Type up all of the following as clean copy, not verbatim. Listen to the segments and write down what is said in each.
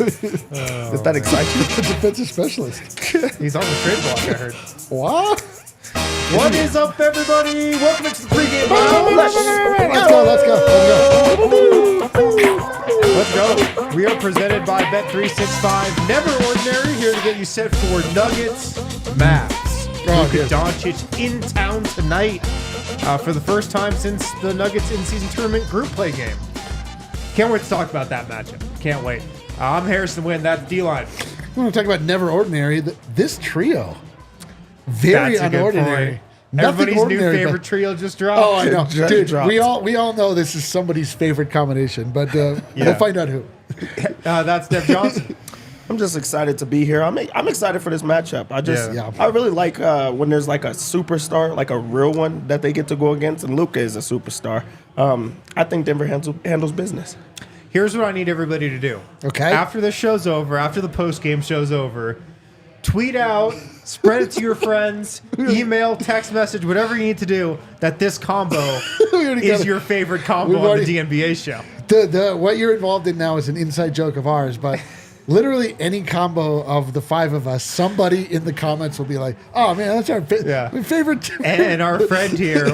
Does that excite you? The defensive specialist. He's on the trade block, I heard. What? What is up, everybody? Welcome to the pregame Let's Let's go. We are presented by Bet365. Never ordinary. Here to get you set for Nuggets, Mavs. Luka Doncic in town tonight for the first time since the Nuggets in-season tournament group play game. Can't wait to talk about that matchup. Can't wait. I'm Harrison Wynn. That's D-Line. We want to talk about never ordinary. This trio, very unordinary. Everybody's ordinary, new favorite trio just dropped. Oh, I know, dude. We all know this is somebody's favorite combination, but we'll find out who. That's Dev Johnson. I'm just excited to be here. I'm excited for this matchup. I really like when there's like a superstar, like a real one that they get to go against, and Luka is a superstar. I think Denver handles business. Here's what I need everybody to do. Okay. After this show's over, after the post-game show's over, tweet out, spread it to your friends, email, text message, whatever you need to do, that this combo is your favorite combo on the DNVR show. What you're involved in now is an inside joke of ours, but literally any combo of the five of us, somebody in the comments will be like, "Oh man, that's our favorite." And our friend here,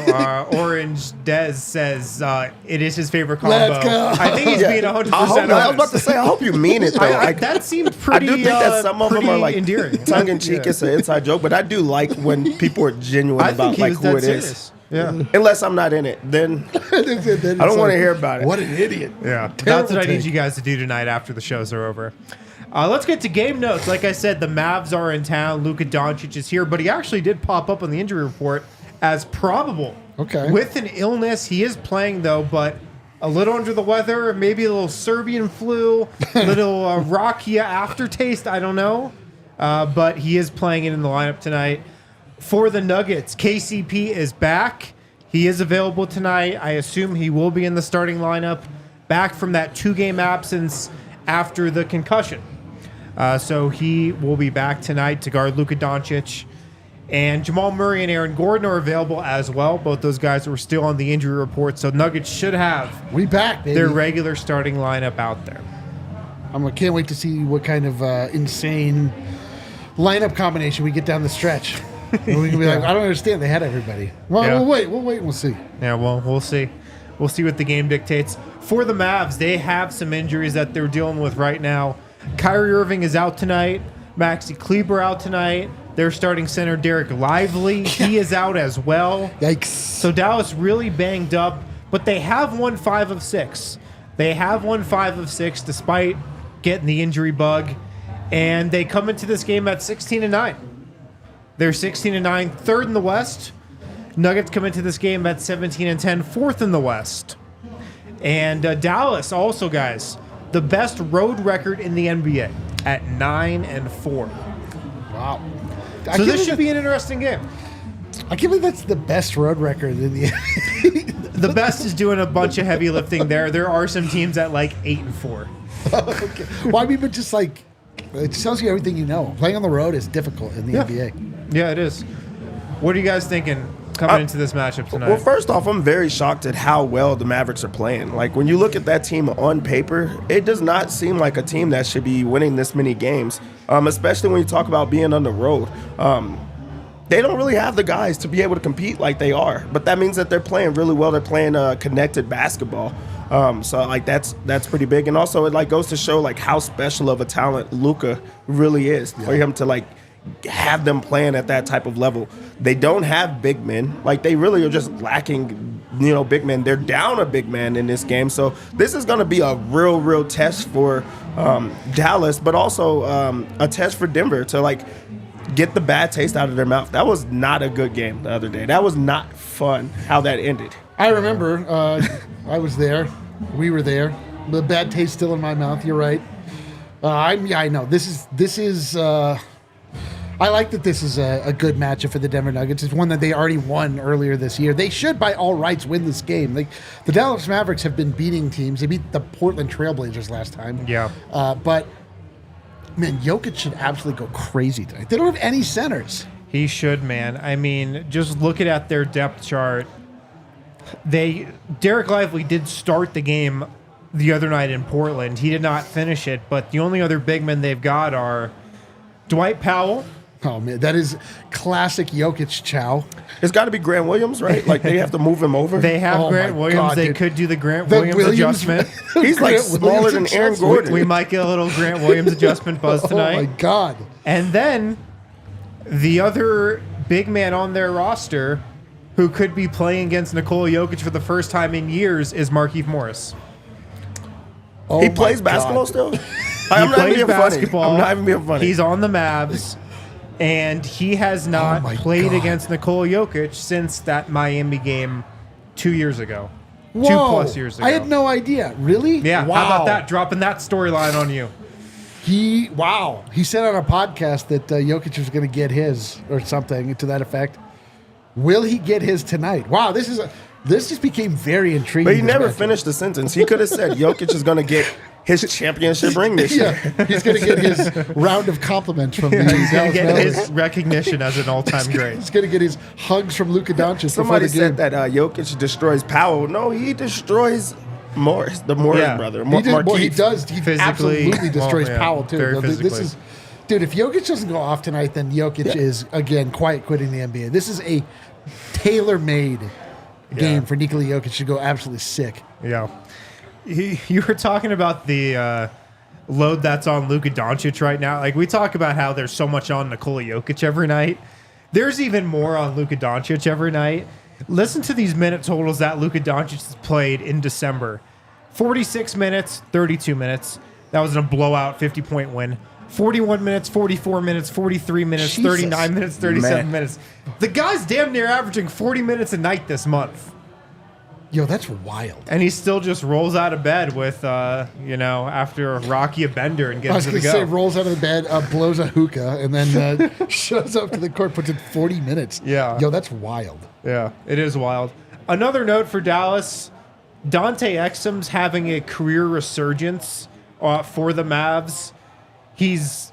Orange Dez, says it is his favorite combo. Let's go. I think he's being 100% honest. I was about to say, I hope you mean it though. That seems pretty. I do think that some of them are like endearing, tongue in cheek. It's an inside joke, but I do like when people are genuine about like who it is. Yeah. Unless I'm not in it, then I don't want to hear about it. What an idiot. Yeah. That's what I need you guys to do tonight after the shows are over. Let's get to game notes. Like I said, the Mavs are in town. Luka Doncic is here, but he actually did pop up on the injury report as probable. Okay. With an illness. He is playing, though, but a little under the weather, maybe a little Serbian flu, a little Rakia aftertaste, I don't know. But he is playing it in the lineup tonight. For the Nuggets, KCP is back. He is available tonight. I assume he will be in the starting lineup, back from that 2-game absence after the concussion. So he will be back tonight to guard Luka Doncic. And Jamal Murray and Aaron Gordon are available as well. Both those guys were still on the injury report, so Nuggets should have their regular starting lineup out there. I can't wait to see what kind of insane lineup combination we get down the stretch. And we can be like, I don't understand. They had everybody. Well, we'll wait and we'll see. Yeah, well, we'll see. We'll see what the game dictates. For the Mavs, they have some injuries that they're dealing with right now. Kyrie Irving is out tonight. Maxi Kleber out tonight. Their starting center, Derek Lively, he is out as well. Yikes. So Dallas really banged up, but they have won 5 of 6. They have won 5 of 6 despite getting the injury bug, and they come into this game at 16-9. They're 16-9, third in the West. Nuggets come into this game at 17-10, fourth in the West. And Dallas also, guys, the best road record in the NBA at 9-4. Wow. So this should be an interesting game. I can't believe that's the best road record in the NBA. The best is doing a bunch of heavy lifting there. There are some teams at like 8-4. Okay. Well, I mean, but just like, it tells you everything you know. Playing on the road is difficult in the NBA. Yeah, it is. What are you guys thinking coming into this matchup tonight? Well, first off, I'm very shocked at how well the Mavericks are playing. Like, when you look at that team on paper, it does not seem like a team that should be winning this many games, especially when you talk about being on the road. They don't really have the guys to be able to compete like they are, but that means that they're playing really well. They're playing connected basketball. So like that's pretty big, and also it like goes to show like how special of a talent Luka really is for him to like have them playing at that type of level. They don't have big men. Like, they really are just lacking, big men. They're down a big man in this game. So this is going to be a real test for Dallas, but also a test for Denver to like get the bad taste out of their mouth. That was not a good game the other day. That was not fun how that ended. I remember I was there. We were there. The bad taste still in my mouth. You're right. I know. This is I like that this is a good matchup for the Denver Nuggets. It's one that they already won earlier this year. They should, by all rights, win this game. Like, the Dallas Mavericks have been beating teams. They beat the Portland Trailblazers last time. Yeah. But, man, Jokic should absolutely go crazy tonight. They don't have any centers. He should, man. I mean, just looking at their depth chart, Derek Lively did start the game the other night in Portland. He did not finish it, but the only other big men they've got are Dwight Powell. Oh, man, that is classic Jokic chow. It's got to be Grant Williams, right? Like, they have to move him over. They have Oh Grant my Williams. God, They dude. could do the Grant The Williams adjustment. He's like Grant smaller Williams than Aaron adjustment. Gordon. We might get a little Grant Williams adjustment buzz Oh, my tonight. God. And then the other big man on their roster who could be playing against Nikola Jokic for the first time in years is Markieff Morris. Oh, He my plays basketball God. still? He I'm not plays being basketball. funny. I'm not even being funny. He's on the Mavs, and he has not my played God. against Nikola Jokic since that Miami game 2 years ago. Whoa. 2+ years ago. I had no idea. Really? Yeah, Wow. how about that? Dropping that storyline on you. He said on a podcast that Jokic was going to get his or something to that effect. Will he get his tonight? Wow, this just became very intriguing. But he this never matchup. finished the sentence. He could have said Jokic is going to get his championship ring this year. Yeah, he's going to get his round of compliments from the He's going Dallas to get Mavericks. his recognition as an all-time great. He's going to get his hugs from Luka Doncic Somebody before the game. said that Jokic destroys Powell. No, he destroys Morris, the Morris Yeah. brother. He did, well, he Markieff. does. He Physically, absolutely destroys well, yeah, Powell too. very Though, this physically. is, dude. If Jokic doesn't go off tonight, then Jokic is again quiet quitting the NBA. This is a tailor-made game for Nikola Jokic to go absolutely sick. Yeah. You were talking about the load that's on Luka Doncic right now. Like, we talk about how there's so much on Nikola Jokic every night. There's even more on Luka Doncic every night. Listen to these minute totals that Luka Doncic has played in December. 46 minutes, 32 minutes. That was in a blowout 50-point win. 41 minutes, 44 minutes, 43 minutes, Jesus. 39 minutes, 37 Man. minutes. The guy's damn near averaging 40 minutes a night this month. Yo, that's wild. And he still just rolls out of bed with, after Rocky a bender and I was gets to going the to say, go. rolls out of the bed, blows a hookah, and then shows up to the court, puts in 40 minutes. Yeah. Yo, that's wild. Yeah, it is wild. Another note for Dallas, Dante Exum's having a career resurgence for the Mavs. He's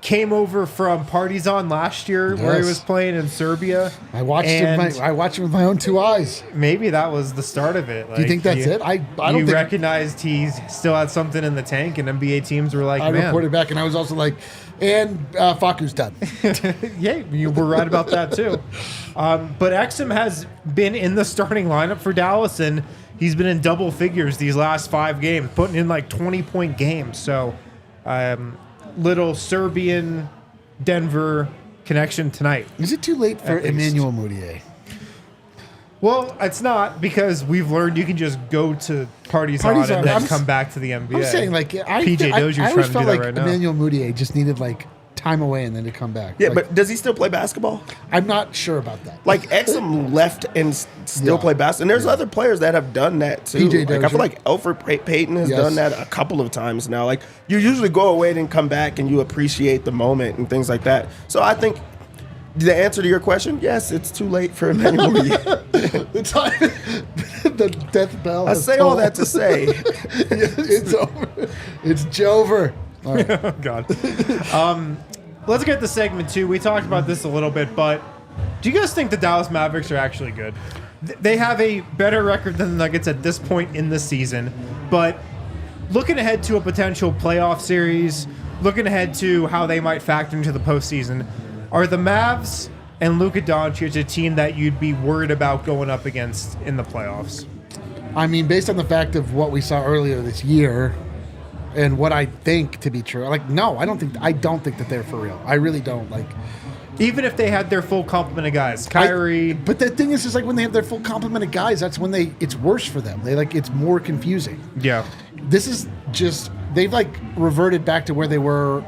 came over from Partizan last year where he Yes. was playing in Serbia. I watched and I watched him with my own two eyes. maybe that was the start of it. Like, Do you think that's it? I don't you think recognized he still had something in the tank, and NBA teams were like, I man. reported back, and I was also like, and Faku's done. Yeah, you were right about that too. But Exum has been in the starting lineup for Dallas, and he's been in double figures these last 5 games, putting in like 20-point games. So, little Serbian Denver connection tonight. Is it too late for At least. Emmanuel Mudiay? Well, it's not, because we've learned you can just go to parties on Partizan, and then I'm come back to the NBA. I'm saying, like, PJ Dozier's I trying always to felt do that like right now. Emmanuel Mudiay just needed like time away and then to come back. Yeah, Like, but does he still play basketball? I'm not sure about that. Like, Exum left and still Yeah. play basketball. And there's other players that have done that too. PJ Like, I Dozier. feel like Elfrid Payton has Yes. done that a couple of times now. Like, you usually go away and come back and you appreciate the moment and things like that. So I think the answer to your question, yes, it's too late for Emmanuel. The time, the death bell. I has say all tolled. that to say, It's over. It's Jover. All right. Oh, God. Let's get to segment 2. We talked about this a little bit, but do you guys think the Dallas Mavericks are actually good? They have a better record than the Nuggets at this point in the season, but looking ahead to a potential playoff series, looking ahead to how they might factor into the postseason, are the Mavs and Luka Doncic a team that you'd be worried about going up against in the playoffs? I mean, based on the fact of what we saw earlier this year, and what I think to be true, like, no, I don't think that they're for real. I really don't. Like, Even if they had their full complement of guys, Kyrie. but the thing is like when they have their full complement of guys, that's when it's worse for them. It's more confusing. Yeah. This is just they've like reverted back to where they were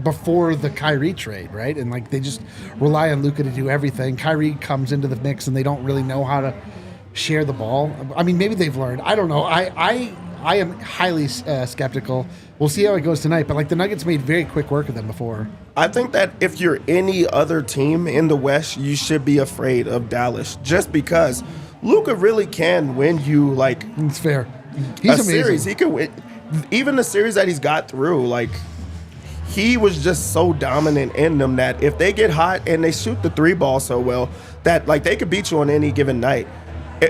before the Kyrie trade, right? And like they just rely on Luka to do everything. Kyrie comes into the mix and they don't really know how to share the ball. I mean, maybe they've learned. I don't know. I am highly skeptical. We'll see how it goes tonight. But like the Nuggets made very quick work of them before. I think that if you're any other team in the West, you should be afraid of Dallas just because Luka really can win you like It's fair. He's a amazing. series. He could win even the series that he's got through. Like he was just so dominant in them that if they get hot and they shoot the 3 ball so well that like they could beat you on any given night.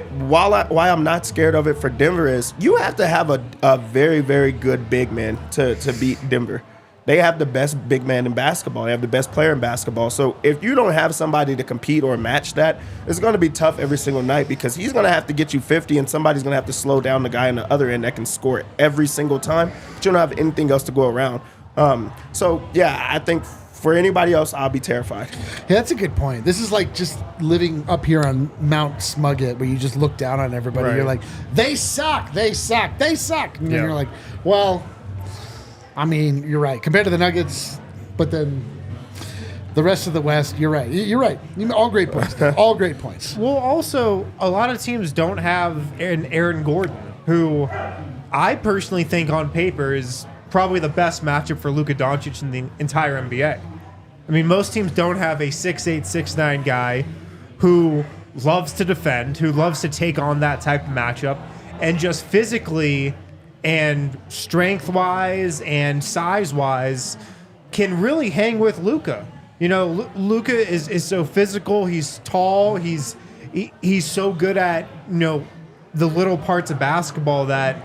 why I'm not scared of it for Denver is you have to have a very, very good big man to beat Denver. They have the best big man in basketball. They have the best player in basketball. So if you don't have somebody to compete or match that, it's going to be tough every single night because he's going to have to get you 50 and somebody's going to have to slow down the guy on the other end that can score every single time. But you don't have anything else to go around. So, yeah, I think for anybody else, I'll be terrified. Yeah, that's a good point. This is like just living up here on Mount Smugget where you just look down on everybody. Right. You're like, they suck, they suck, they suck. And then you're like, well, I mean, you're right. Compared to the Nuggets, but then the rest of the West, you're right. You're right. All great points. All great points. Well, also, a lot of teams don't have an Aaron Gordon, who I personally think on paper is probably the best matchup for Luka Doncic in the entire NBA. I mean, most teams don't have a 6'8", 6'9" guy who loves to defend, who loves to take on that type of matchup, and just physically and strength-wise and size-wise can really hang with Luka. You know, Luka is so physical. He's tall. He's so good at, you know, the little parts of basketball that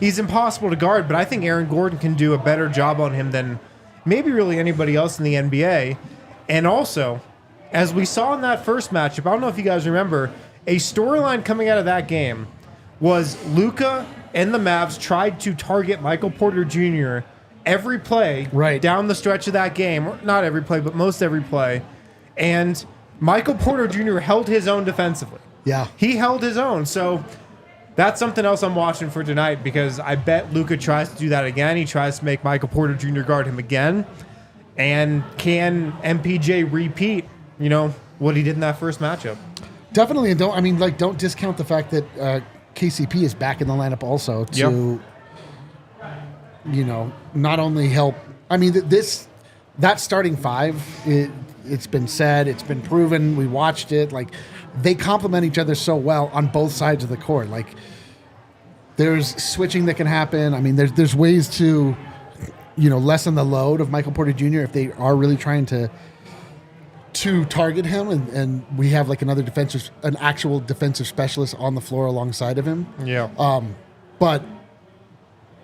he's impossible to guard. But I think Aaron Gordon can do a better job on him than maybe really anybody else in the NBA. And also, as we saw in that first matchup, I don't know if you guys remember, a storyline coming out of that game was Luka and the Mavs tried to target Michael Porter Jr. every play down the stretch of that game. Not every play, but most every play. And Michael Porter Jr. held his own defensively. Yeah. He held his own. So that's something else I'm watching for tonight because I bet Luka tries to do that again. He tries to make Michael Porter Jr. guard him again. And can MPJ repeat, you know, what he did in that first matchup? Definitely. And don't discount the fact that KCP is back in the lineup also to, you know, not only help. I mean, that starting five, it's been said, it's been proven. We watched it. Like, they complement each other so well on both sides of the court. Like, there's switching that can happen. I mean, there's ways to, you know, lessen the load of Michael Porter Jr. if they are really trying to target him, and we have like an actual defensive specialist on the floor alongside of him. Yeah. But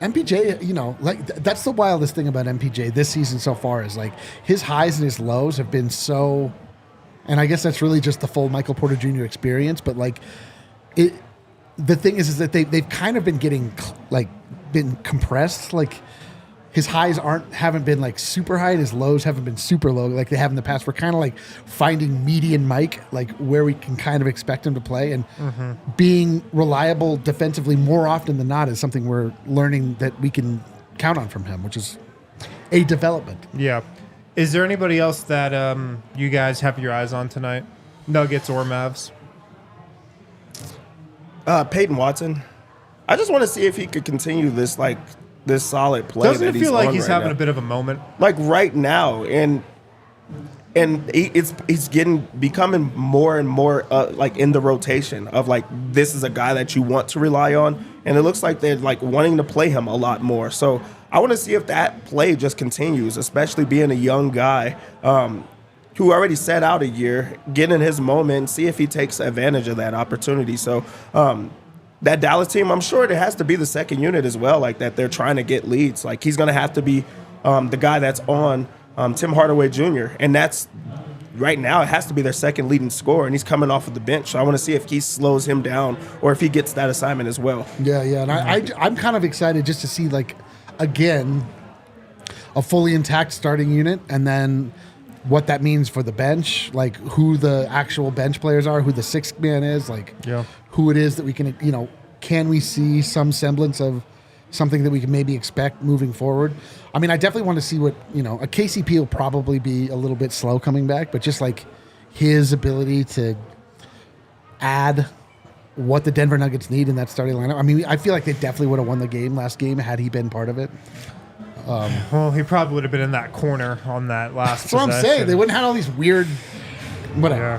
MPJ, you know, like that's the wildest thing about MPJ this season so far is like his highs and his lows have been so, and I guess that's really just the full Michael Porter Jr. experience. But like the thing is that they've kind of been been compressed. Like, his highs haven't been like super high, and his lows haven't been super low like they have in the past. We're kind of like finding median Mike, like where we can kind of expect him to play, and being reliable defensively more often than not is something we're learning that we can count on from him, which is a development. Yeah. Is there anybody else that you guys have your eyes on tonight? Nuggets or Mavs? Peyton Watson. I just want to see if he could continue this solid play. Doesn't it feel like he's having a bit of a moment? Like right now, and he's becoming more and more like in the rotation of like this is a guy that you want to rely on, and it looks like they're like wanting to play him a lot more. So I want to see if that play just continues, especially being a young guy who already set out a year, getting his moment, and see if he takes advantage of that opportunity. So that Dallas team, I'm sure it has to be the second unit as well, like that they're trying to get leads. Like he's going to have to be the guy that's on Tim Hardaway Jr., and that's right now it has to be their second leading scorer, and he's coming off of the bench. So I want to see if he slows him down or if he gets that assignment as well. Yeah, and I'm kind of excited just to see, like, again, a fully intact starting unit, and then what that means for the bench, like who the actual bench players are, who the sixth man is, like who it is that we can, you know, can we see some semblance of something that we can maybe expect moving forward? I mean, I definitely want to see what, you know, a KCP will probably be a little bit slow coming back, but just like his ability to add what the Denver Nuggets need in that starting lineup. I mean, I feel like they definitely would have won the last game had he been part of it. Well, he probably would have been in that corner on that last That's what I'm saying. They wouldn't have had all these weird whatever.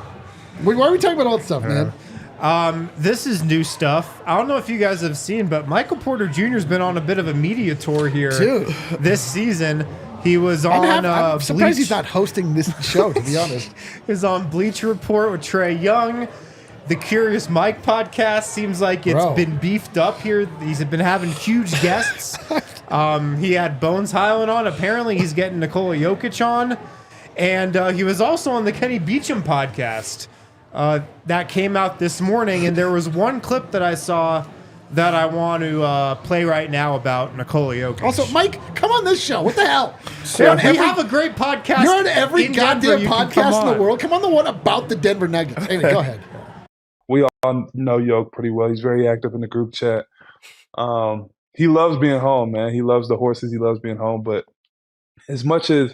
Yeah. Why are we talking about all this stuff, man? This is new stuff. I don't know if you guys have seen, but Michael Porter Jr. has been on a bit of a media tour here this season. He was on I'm surprised he's not hosting this show, to be honest. He was on Bleacher Report with Trae Young. The Curious Mike podcast seems like it's been beefed up here. He's been having huge guests. He had Bones Highland on. Apparently, he's getting Nikola Jokic on. And he was also on the Kenny Beecham podcast that came out this morning. And there was one clip that I saw that I want to play right now about Nikola Jokic. Also, Mike, come on this show. What the hell? We have a great podcast. You're on every goddamn podcast in the world. Come on the one about the Denver Nuggets. Anyway, go ahead. We all know Yoke pretty well. He's very active in the group chat. He loves being home, man. He loves the horses. He loves being home. But as much as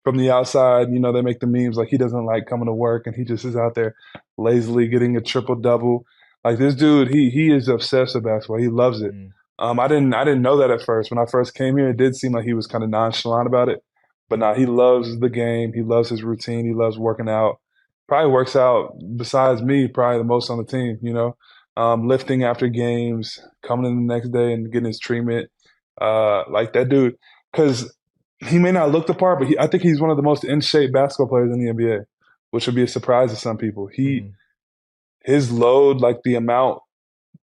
from the outside, you know, they make the memes like he doesn't like coming to work and he just is out there lazily getting a triple-double. Like this dude, he is obsessed with basketball. He loves it. I didn't know that at first. When I first came here, it did seem like he was kind of nonchalant about it. But now he loves the game. He loves his routine. He loves working out. Probably works out, besides me, probably the most on the team, you know. Lifting after games, coming in the next day and getting his treatment. Like that dude, because he may not look the part, but I think he's one of the most in-shape basketball players in the NBA, which would be a surprise to some people. His load, like the amount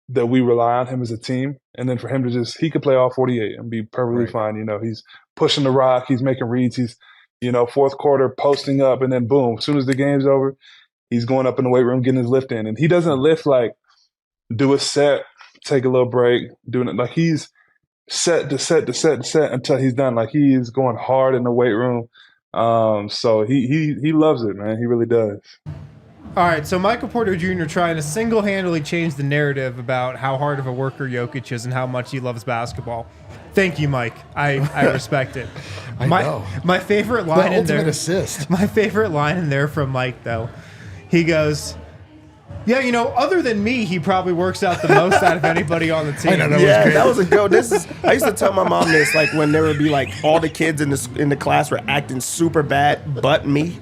that we rely on him as a team, and then for him to he could play all 48 and be perfectly fine. You know, he's pushing the rock, he's making reads, he's, you know, fourth quarter posting up, and then boom, as soon as the game's over, he's going up in the weight room, getting his lift in. And he doesn't lift like do a set, take a little break, doing it. Like he's set to set to set to set until he's done. Like he is going hard in the weight room. So he loves it, man. He really does. All right, so Michael Porter Jr. trying to single-handedly change the narrative about how hard of a worker Jokic is and how much he loves basketball. Thank you, Mike. I respect it. I know. My favorite line in there. Ultimate assist. My favorite line in there from Mike, though. He goes, yeah, you know, other than me, he probably works out the most out of anybody on the team. I know, That was a go. I used to tell my mom this, like when there would be like all the kids in the class were acting super bad, but me.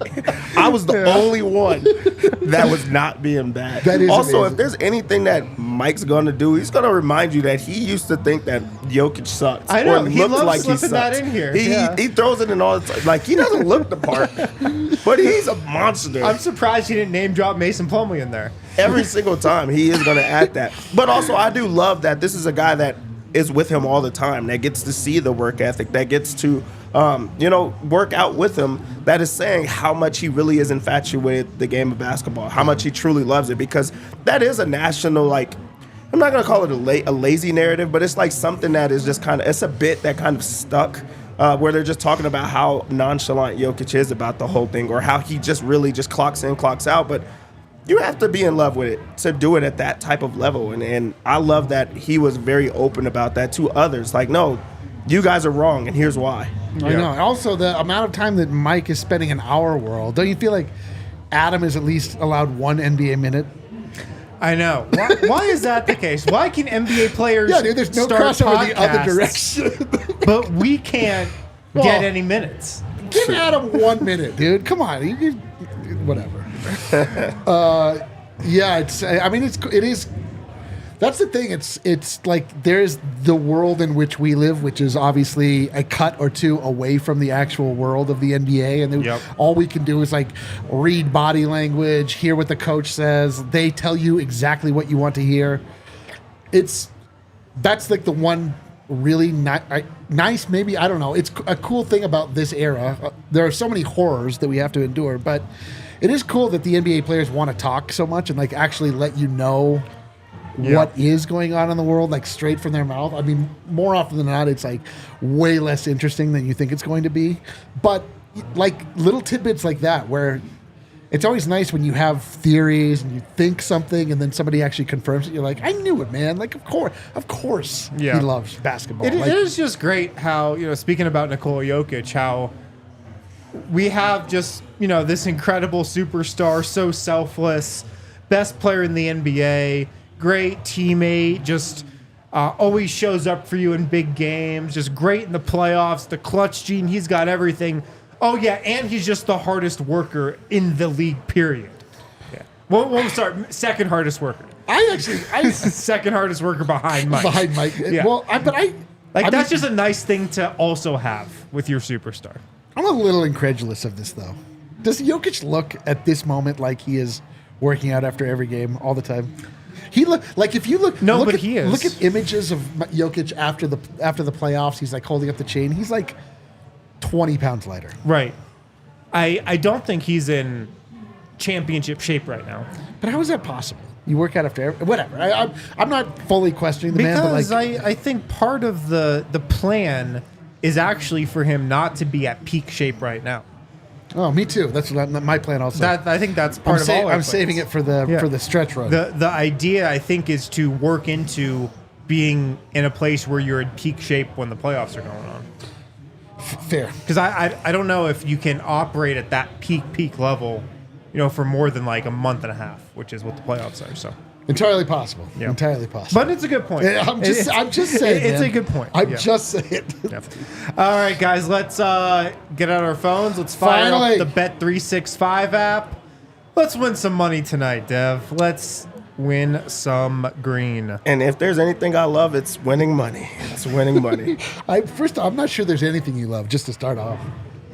I was the only one that was not being bad. That is also, amazing. if there's anything that Mike's gonna do, he's gonna remind you that he used to think that Jokic sucked. I know, or he looked loves like slipping he that sucked. in here. He throws it in all the time. Like he doesn't look the part, but he's a monster. I'm surprised he didn't name drop Mason Plumlee in there. Every single time he is going to add that. But also I do love that this is a guy that is with him all the time, that gets to see the work ethic, that gets to, work out with him, that is saying how much he really is infatuated with the game of basketball, how much he truly loves it, because that is a national, like, I'm not going to call it a lazy narrative, but it's like something that is just kind of, it's a bit that kind of stuck where they're just talking about how nonchalant Jokic is about the whole thing, or how he just really just clocks in, clocks out. But you have to be in love with it to do it at that type of level. And I love that he was very open about that to others. Like, no, you guys are wrong, and here's why. I know. Also, the amount of time that Mike is spending in our world, don't you feel like Adam is at least allowed one NBA minute? I know. Why is that the case? Why can NBA players there's no start crossover the other podcasts, direction. but we can't get any minutes? Give Adam 1 minute, dude. Come on. Whatever. It is. That's the thing. It's like there's the world in which we live, which is obviously a cut or two away from the actual world of the NBA, and all we can do is like read body language, hear what the coach says. They tell you exactly what you want to hear. That's like the one really nice, maybe, I don't know. It's a cool thing about this era. There are so many horrors that we have to endure, but it is cool that the NBA players want to talk so much and like actually let you know what is going on in the world, like straight from their mouth. I mean, more often than not, it's like way less interesting than you think it's going to be. But like little tidbits like that, where it's always nice when you have theories and you think something and then somebody actually confirms it. You're like, I knew it, man. Like, of course he loves basketball. It is just great how, speaking about Nikola Jokic, how we have just, this incredible superstar, so selfless, best player in the NBA, great teammate, just always shows up for you in big games, just great in the playoffs, the clutch gene, he's got everything. Oh, yeah, and he's just the hardest worker in the league, period. Yeah. We'll start second hardest worker. I second hardest worker behind Mike. Behind Mike. Yeah. Well, that's just a nice thing to also have with your superstar. I'm a little incredulous of this, though. Does Jokic look at this moment like he is working out after every game all the time. He look like if you look. No, look but at, he is. Look at images of Jokic after the playoffs. He's like holding up the chain. He's like 20 pounds lighter. Right. I don't think he's in championship shape right now. But how is that possible? You work out after whatever. I'm not fully questioning the man, but Because like I think part of the plan is actually for him not to be at peak shape right now. oh, me too. That's my plan also. I think that's part of all our I'm plans. saving it for the stretch run. The idea, I think, is to work into being in a place where you're in peak shape when the playoffs are going on. Fair. Because I don't know if you can operate at that peak level, for more than like a month and a half, which is what the playoffs are. So Entirely possible. Yeah. Entirely possible. but it's a good point. Yeah, I'm just saying. It's man. a good point. I'm Yeah. just saying. Yeah. All right, guys, let's get out our phones. Let's fire Finally. up the Bet365 app. Let's win some money tonight, Dev. Let's win some green. And if there's anything I love, it's winning money. It's winning money. First, I'm not sure there's anything you love. Just to start off.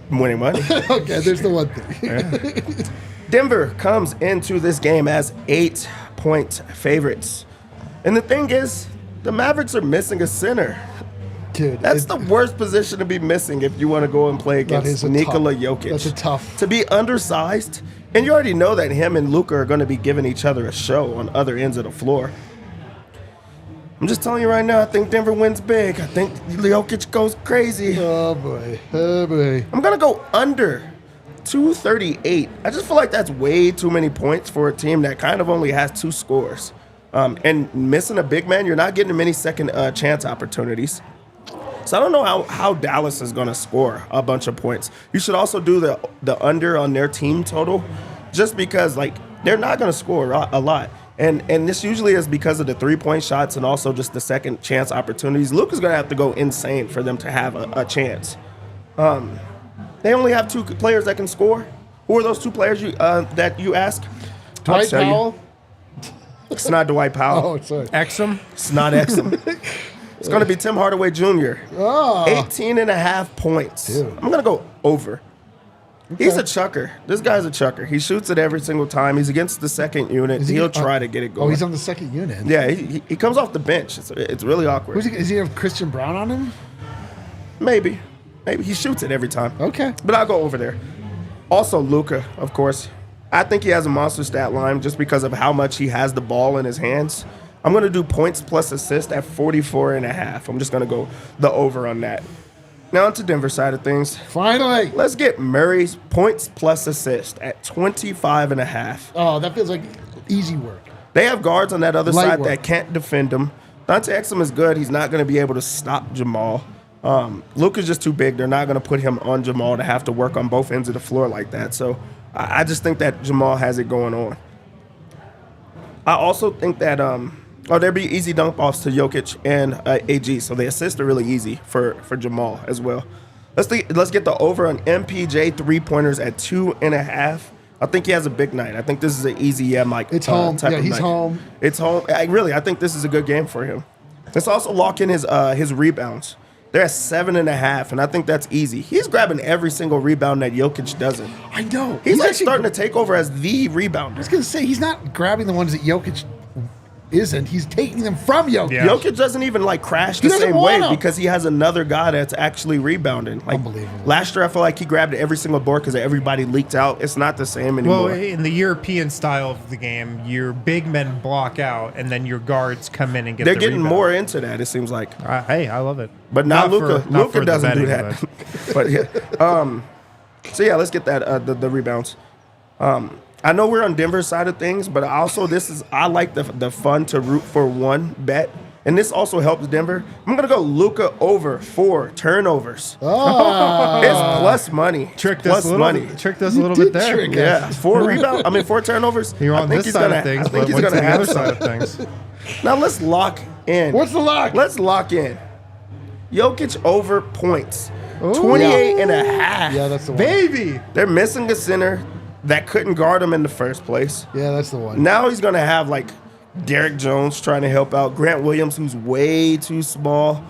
Winning money. Okay, there's the one thing. Denver comes into this game as 8-point favorites. And the thing is, the Mavericks are missing a center. Dude, That's the worst position to be missing if you want to go and play That is against a Nikola tough- Jokic. that's a tough- To be undersized, and you already know that him and Luka are going to be giving each other a show on other ends of the floor. I'm just telling you right now, I think Denver wins big. I think Jokic goes crazy. Oh boy. Oh boy. I'm going to go under 238. I just feel like that's way too many points for a team that kind of only has 2 scores. And missing a big man, you're not getting many second chance opportunities. So I don't know how Dallas is going to score a bunch of points. You should also do the under on their team total, just because like they're not going to score a lot. And this usually is because of the 3-point shots and also just the second chance opportunities. Luka's going to have to go insane for them to have a chance. They only have 2 players that can score. Who are those 2 players that you ask? I'll Dwight tell you. Powell. It's not Dwight Powell. Oh, sorry. Exum? It's not Exum. It's going to be Tim Hardaway Jr. Oh. 18 and a half points. Dude. I'm going to go over. He's a chucker. This guy's a chucker. He shoots it every single time. He's against the second unit. Is he- He'll try to get it going. Oh, he's on the second unit. Yeah, he comes off the bench. It's really awkward. Is he have Christian Brown on him? Maybe. He shoots it every time. Okay. But I'll go over there. Also, Luka, of course. I think he has a monster stat line just because of how much he has the ball in his hands. I'm going to do points plus assist at 44.5. I'm just going to go the over on that. Now on to Denver side of things. Finally. Let's get Murray's points plus assist at 25.5. Oh, that feels like easy work. They have guards on that other Light side work. that can't defend him. Dante Exum is good. He's not going to be able to stop Jamal. Luka's just too big. They're not going to put him on Jamal to have to work on both ends of the floor like that. So I just think that Jamal has it going on. I also think that there'd be easy dump offs to Jokic and AG. So the assists are really easy for Jamal as well. Let's get the over on MPJ 3-pointers at 2.5. I think he has a big night. I think this is an easy It's home. type Yeah, of he's night. home. It's home. I think this is a good game for him. Let's also lock in his rebounds. They're at 7.5, and I think that's easy. He's grabbing every single rebound that Jokic doesn't. I know. He's like actually- starting to take over as the I rebounder. was going to say, he's not grabbing the ones that Jokic isn't. He's taking them from Jokic. Yeah. Jokic doesn't even like crash He the doesn't same want way him. because he has another guy that's actually rebounding. Like Unbelievable. last year, I feel like he grabbed every single board because everybody leaked out. It's not the same Well, anymore. in the European style of the game, your big men block out, and then your guards come in and get They're the getting rebound. more into that. It seems like, Hey, I love it. but not for- Luka. not Luka for the doesn't do betting, that. But yeah. So yeah, let's get that the rebounds. I know we're on Denver's side of things, but I like the fun to root for one bet, and this also helps Denver. I'm gonna go Luka over 4 turnovers. Oh. It's plus money. Tricked plus us a little, money. tricked us a You little did bit there. trick us. Yeah, 4 turnovers. You're I on think this he's side gonna- of things, I think but he's what's gonna on the have other side some. of things? Now let's lock in. What's the lock? Let's lock in. Jokic over points. 28.5. Yeah, that's the one. Baby! They're missing a center that couldn't guard him in the first place. Yeah, that's the one. Now he's going to have like Derek Jones trying to help out. Grant Williams, who's way too small.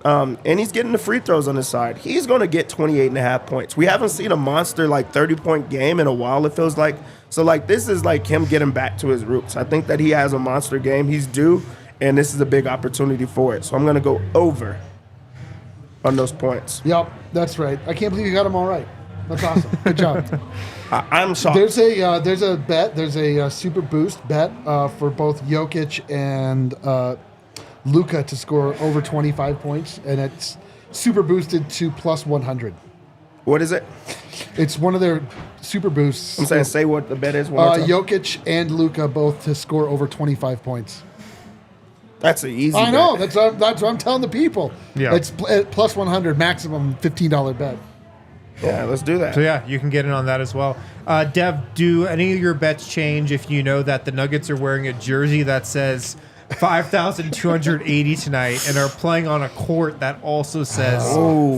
and he's getting the free throws on his side. He's going to get 28.5 points. We haven't seen a monster, 30-point game in a while, it feels like. So, this is, him getting back to his roots. I think that he has a monster game. He's due, and this is a big opportunity for it. So, I'm going to go over on those points. Yep, that's right. I can't believe you got them all right. That's awesome. Good job. I'm shocked. There's a bet. There's a super boost bet for both Jokic and Luka to score over 25 points, and it's super boosted to plus 100. What is it? It's one of their super boosts. I'm saying, say what the bet is. One more time. Jokic and Luka both to score over 25 points. That's an easy I bet. know. That's what I'm telling the people. Yeah. It's plus 100, maximum $15 bet. Yeah, let's do that. So, yeah, you can get in on that as well. Dev, do any of your bets change if you know that the Nuggets are wearing a jersey that says 5,280 tonight and are playing on a court that also says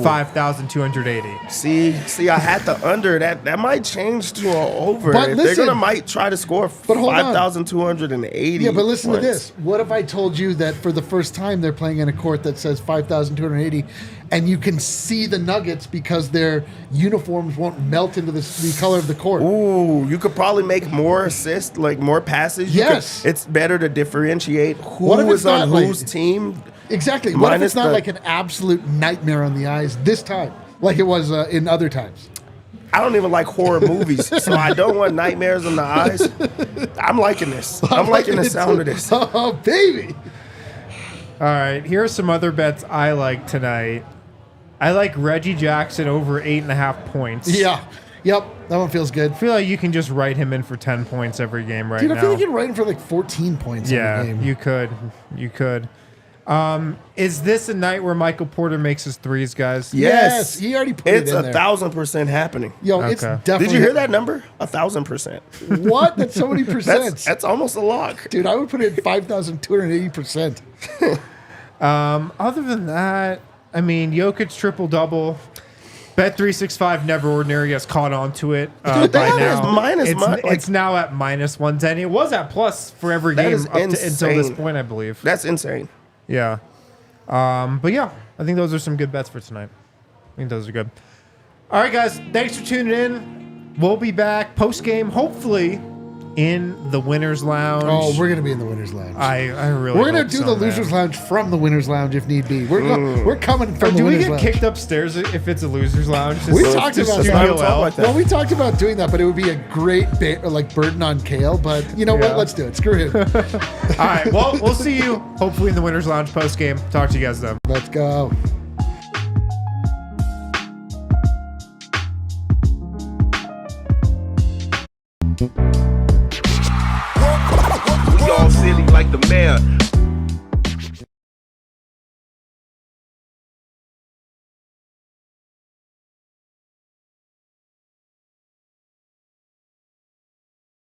5,280? See, I had the under. That might change to an over. But If listen, they're might try to score but hold on. 5,280. Yeah, but listen to points. this. What if I told you that for the first time they're playing in a court that says 5,280, and you can see the Nuggets because their uniforms won't melt into the color of the court? Ooh, you could probably make more assists, more passes. Yes. It's better to differentiate who What if is it's on not whose team. Exactly. What if Minus it's not the- like an absolute nightmare on the eyes this time, like it was in other times? I don't even like horror movies, so I don't want nightmares in the eyes. I'm liking this. I'm liking the sound of this. Oh, baby. All right, here are some other bets I like tonight. I like Reggie Jackson over 8.5 points. Yeah. Yep. That one feels good. I feel like you can just write him in for 10 points every game right Dude, now. I feel like you're writing for 14 points every game. You could. You could. Is this a night where Michael Porter makes his threes, guys? Yes, he already put It's it in there. 1,000% happening. Yo, it's Okay. definitely. Did you hear that number? 1,000%. What? That's so many percents. That's almost a lock. Dude, I would put it 5,280%. Other than that, I mean, Jokic triple-double. Bet365 Never Ordinary has caught on to it Dude, by that now. is minus it's now at minus 110. It was at plus for every That game is up to, until this insane. point, I believe. That's insane. Yeah. But yeah, I think those are some good bets for tonight. I think those are good. All right, guys. Thanks for tuning in. We'll be back post-game, hopefully, in the Winners Lounge. Oh, we're going to be in the Winner's Lounge. I really We're going hope to do so, the Losers man. Lounge from the Winner's Lounge if need be. We're coming from the Do we Winner's get Lounge. kicked upstairs if it's a Losers Lounge? We Just- talked just about Studio that. L? Like that. Well, we talked about doing that, but it would be a great burden on Kale. But you know Yeah. what? Let's do it. Screw him. All right. Well, we'll see you hopefully in the Winners Lounge post game. Talk to you guys then. Let's go. We all silly like the mayor.